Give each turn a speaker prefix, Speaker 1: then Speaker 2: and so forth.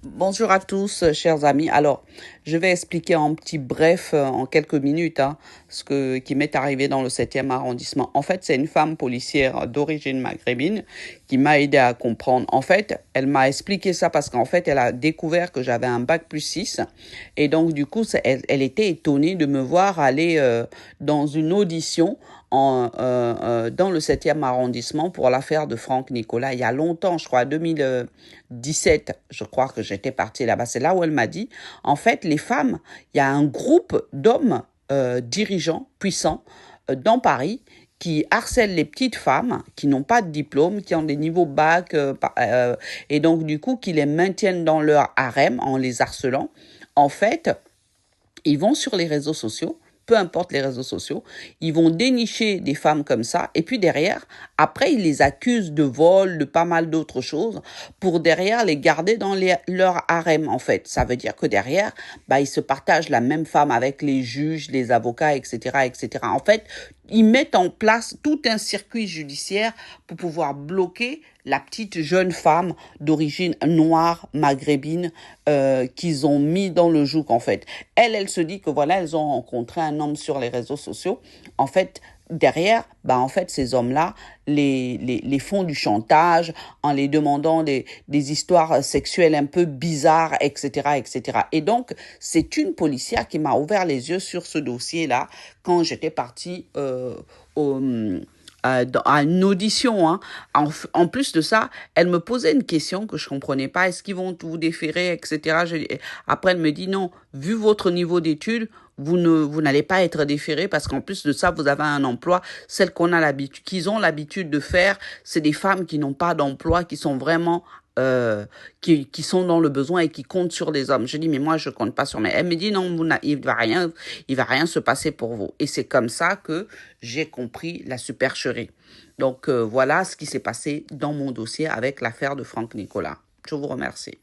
Speaker 1: Bonjour à tous, chers amis. Alors, je vais expliquer en petit bref, en quelques minutes, qui m'est arrivé dans le 7e arrondissement. En fait, c'est une femme policière d'origine maghrébine qui m'a aidé à comprendre. En fait, elle m'a expliqué ça parce qu'en fait, elle a découvert que j'avais un bac+6. Et donc, du coup, elle était étonnée de me voir aller dans une audition dans le 7e arrondissement pour l'affaire de Franck Nicolas. Il y a longtemps, je crois, 2017, je crois que j'étais partie là-bas. C'est là où elle m'a dit, en fait, les femmes, il y a un groupe d'hommes dirigeants puissants dans Paris qui harcèlent les petites femmes qui n'ont pas de diplôme, qui ont des niveaux bac, et donc du coup qui les maintiennent dans leur harem en les harcelant. En fait, ils vont sur les réseaux sociaux, peu importe les réseaux sociaux, ils vont dénicher des femmes comme ça, et puis derrière, après, ils les accusent de vol, de pas mal d'autres choses, pour derrière les garder dans leur harem, en fait. Ça veut dire que derrière, ils se partagent la même femme avec les juges, les avocats, etc., etc. En fait, ils mettent en place tout un circuit judiciaire pour pouvoir bloquer la petite jeune femme d'origine noire, maghrébine, qu'ils ont mis dans le joug, en fait. Elle se dit que voilà, elles ont rencontré un homme sur les réseaux sociaux. En fait, derrière, en fait, ces hommes-là les font du chantage en les demandant des histoires sexuelles un peu bizarres, etc., etc. Et donc, c'est une policière qui m'a ouvert les yeux sur ce dossier-là quand j'étais partie au à une audition. En plus de ça, elle me posait une question que je comprenais pas. Est-ce qu'ils vont vous déférer, etc. Après, elle me dit non, vu votre niveau d'études, vous n'allez pas être déféré parce qu'en plus de ça, vous avez un emploi. Celles qu'ils ont l'habitude de faire, c'est des femmes qui n'ont pas d'emploi, qui sont vraiment qui sont dans le besoin et qui comptent sur les hommes. Je dis mais moi je compte pas sur mes. Elle me dit non, il va rien se passer pour vous. Et c'est comme ça que j'ai compris la supercherie. Donc voilà ce qui s'est passé dans mon dossier avec l'affaire de Franck Nicolas. Je vous remercie.